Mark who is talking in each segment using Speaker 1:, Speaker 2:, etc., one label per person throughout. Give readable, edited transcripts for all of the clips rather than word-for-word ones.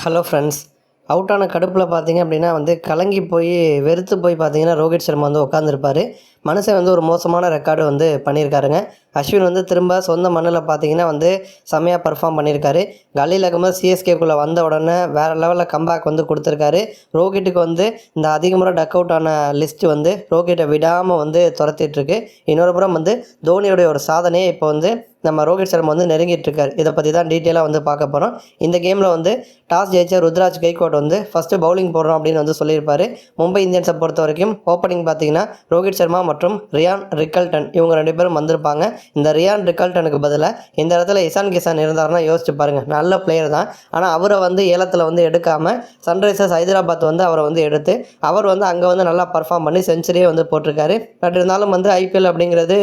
Speaker 1: Hello friends. Out ஆன கடுப்பில் பார்த்தீங்க அப்படின்னா கலங்கி போய் வெறுத்து போய் பார்த்தீங்கன்னா ரோஹித் சர்மா உட்காந்துருப்பார். மனுஷன் ஒரு மோசமான ரெக்கார்டு பண்ணியிருக்காருங்க. அஸ்வின் திரும்ப சொந்த மண்ணில் பார்த்தீங்கன்னா செம்மையாக பர்ஃபார்ம் பண்ணியிருக்காரு. கலீல் அகமது சிஎஸ்கேக்குள்ளே வந்த உடனே வேறு லெவலில் கம்பேக் கொடுத்துருக்காரு. ரோஹிட்டுக்கு இந்த அதிக முறை டக் அவுட் ஆன லிஸ்ட்டு ரோஹிட்டை விடாமல் துரத்திட்டுருக்கு. இன்னொரு புறம் தோனியோடைய ஒரு சாதனையை இப்போ நம்ம ரோஹித் சர்மா நெருங்கிட்டு இருக்காரு. இதை பற்றி தான் டீட்டெயிலாக பார்க்க போகிறோம். இந்த கேமில் டாஸ் ஜெயிச்ச ருத்ராஜ் கைக்வாட் ஃபஸ்ட்டு பவுலிங் போடுறோம் அப்படின்னு சொல்லியிருப்பார். மும்பை இந்தியன்ஸை பொறுத்த வரைக்கும் ஓப்பனிங் பார்த்தீங்கன்னா ரோஹித் சர்மா மற்றும் ரியான் ரிக்கல்டன் இவங்க 2 பேரும் வந்திருப்பாங்க. இந்த ரியான் ரிக்கல்டனுக்கு பதிலாக இந்த இடத்துல இசான் கிசான் இருந்தாருன்னா யோசிச்சு பாருங்கள். நல்ல பிளேயர் தான். ஆனால் அவரை ஏலத்தில் எடுக்காமல் சன்ரைசர்ஸ் ஹைதராபாத் அவரை எடுத்து அவர் அங்கே நல்லா பர்ஃபார்ம் பண்ணி செஞ்சுரியே போட்டிருக்காரு. பட் இருந்தாலும் ஐபிஎல் அப்படிங்கிறது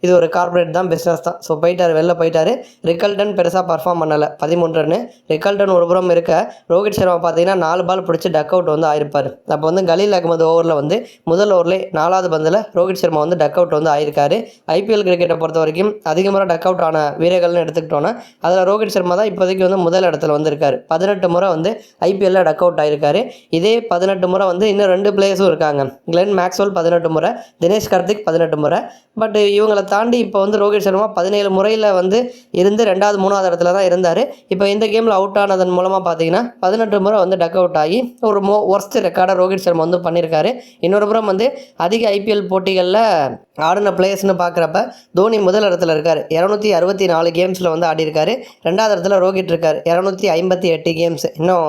Speaker 1: இது ஒரு கார்பரேட் தான், பிஸ்னஸ் தான். ஸோ வெளில போயிட்டார். ரிக்கல்டன் பெருசாக பர்ஃபார்ம் பண்ணலை, 13 ரன்னு. ரிக்கல்டன் ஒரு புறம் இருக்க ரோஹித் சர்மா பார்த்தீங்கன்னா 4 பால் பிடிச்சி டக் அவுட் ஆயிருப்பார். அப்போ கலீல் அகமது ஓவரில் முதல் ஓவரில் 4வது பந்தில் ரோஹித் சர்மா டக் அவுட் ஆயிருக்காரு. ஐபிஎல் கிரிக்கெட்டை பொறுத்த வரைக்கும் அதிக முறை டக் அவுட் ஆன வீரர்கள்னு எடுத்துக்கிட்டோன்னா அதில் ரோஹித் சர்மா தான் இப்போதைக்கு முதல் இடத்துல வந்திருக்காரு. 18 முறை ஐபிஎல்லில் டக் அவுட் ஆயிருக்காரு. இதே 18 முறை இன்னும் 2 பிளேயர்ஸும் இருக்காங்க. கிளென் மேக்ஸ்வெல் 18 முறை, தினேஷ் கார்த்திக் 18 முறை. பட் இவங்களை தாண்டி இப்போ ரோஹித் சர்மா 17 முறையில் இருந்து 2வது 3வது இடத்துல தான் இருந்தார். இப்போ இந்த கேமில் அவுட் ஆனதன் மூலமாக பார்த்தீங்கன்னா 18 முறை டக் அவுட் ஆகி ஒரு ஒர்ஸ்ட் ரெக்கார்டை ரோஹித் சர்மா பண்ணியிருக்காரு. இன்னொரு புறம் அதிக ஐபிஎல் போட்டிகளில் ஆடின பிளேயர்ஸ்னு பார்க்குறப்ப தோனி முதல் இடத்துல இருக்கார். 264 கேம்ஸில் ஆடிருக்காரு. 2வது இடத்துல ரோஹித் இருக்கார், 258 கேம்ஸ். இன்னும்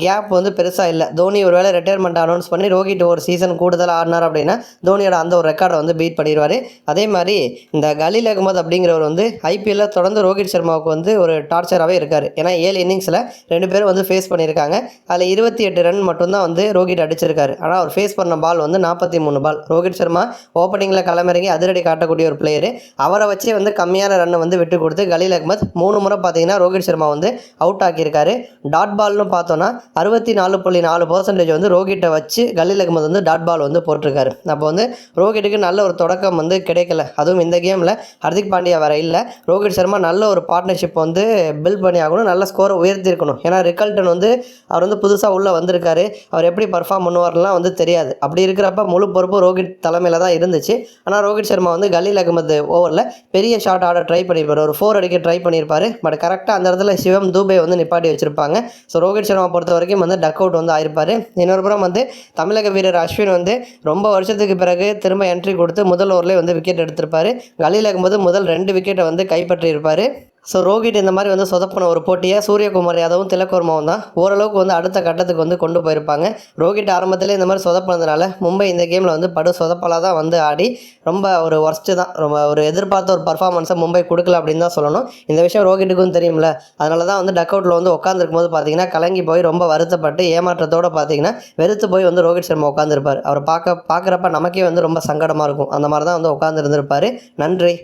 Speaker 1: கேப் பெருசாக இல்லை. தோனி ஒரு வேளை ரிட்டையர்மெண்ட் அனௌன்ஸ் பண்ணி ரோஹித் ஒரு சீசன் கூடுதலாக ஆடினார் அப்படின்னா தோனியோட அந்த ஒரு ரெக்கார்டை பீட் பண்ணிடுவார். அதே மாதிரி இந்த கலீல் அகமது அப்படிங்கிறவர் ஐபிஎல்லில் தொடர்ந்து ரோஹித் சர்மாவுக்கு ஒரு டார்ச்சராகவே இருக்கார். ஏன்னா 7 இன்னிங்ஸில் 2 பேரும் ஃபேஸ் பண்ணியிருக்காங்க. அதில் 28 ரன் மட்டும்தான் ரோஹித் அடிச்சிருக்காரு. ஆனால் அவர் ஃபேஸ் பண்ண பால் 43 பால். ரோஹித் சர்மா ஓப்பனிங்கில் களமிறங்கி அதிரடி காட்டக்கூடிய ஒரு பிளேயரு. அவரை வச்சே கம்மியான ரன்னை விட்டு கொடுத்து கலீல் அகமது 3 முறை பார்த்தீங்கன்னா ரோஹித் சர்மா அவுட் ஆக்கியிருக்காரு. டாட் பால்னு பார்த்தோன்னா 64.4% ரோஹிட்டை வச்சு கலீல் அகமது டாட் பால் போட்டிருக்காரு. அப்போ ரோஹிட்டுக்கு நல்ல ஒரு தொடக்கம் கிடைக்கல. அதுவும் இந்த கேமில் ஹர்திக் பாண்டியா வேறு இல்லை. ரோஹித் சர்மா நல்ல ஒரு பார்ட்னர்ஷிப் பில்ட் பண்ணி ஆகணும், நல்ல ஸ்கோரை உயர்த்திருக்கணும். ஏன்னா ரிக்கல்டன் அவர் புதுசாக உள்ளே வந்திருக்காரு. அவர் எப்படி பர்ஃபார்ம் பண்ணுவார்லாம் தெரியாது. அப்படி இருக்கிறப்ப முழு பொறுப்பு ரோஹித் தலைமையில் தான் இருந்துச்சு. ஆனால் ரோஹித் சர்மா கலீல் அகமது ஓவரில் பெரிய ஷாட் ஆட ட்ரை பண்ணியிருப்பார். ஒரு 4 அடிக்க ட்ரை பண்ணியிருப்பார். பட் கரெக்டாக அந்த இடத்துல சிவம் தூபே நிப்பாட்டி வச்சுருப்பாங்க. ஸோ ரோஹித் சர்மா பொறுத்த வரைக்கும் டக் அவுட் ஆயிருப்பார். இன்னொரு புறம் தமிழக வீரர் அஸ்வின் ரொம்ப வருஷத்துக்கு பிறகு திரும்ப என்ட்ரி கொடுத்து முதல் ஓவர்லேயே விக்கெட் எடுத்திருப்பார். கலீல் அகமது முதல் 2 விக்கெட்டை கைப்பற்றியிருப்பார். ஸோ ரோஹித் இந்த மாதிரி சொதப்பின ஒரு போட்டியை சூரியகுமார் யாதவும் திலக்வர்மாவும் தான் ஓரளவுக்கு அடுத்த கட்டத்துக்கு கொண்டு போயிருப்பாங்க. ரோஹித் ஆரம்பத்திலே இந்த மாதிரி சொதப்பினதுனால மும்பை இந்த கேமில் படு சொதப்பலாக தான் ஆடி ரொம்ப ஒரு ஒர்ஸ்ட்டு தான். ரொம்ப ஒரு எதிர்பார்த்த ஒரு பர்ஃபார்மன்ஸை மும்பை கொடுக்கல அப்படின்னு தான் சொல்லணும். இந்த விஷயம் ரோஹிட்டுக்கும் தெரியும்ல. அதனால தான் டக் அவுட்டில் உட்காந்துருக்கும் போது பார்த்தீங்கன்னா கலங்கி போய் ரொம்ப வருத்தப்பட்டு ஏமாற்றத்தோடு பார்த்தீங்கன்னா வெறுத்து போய் ரோஹித் சர்மா உட்காந்துருப்பார். அவர் பார்க்குறப்ப நமக்கே ரொம்ப சங்கடமாக இருக்கும். அந்த மாதிரி தான் உட்காந்துருந்துருப்பார். நன்றி.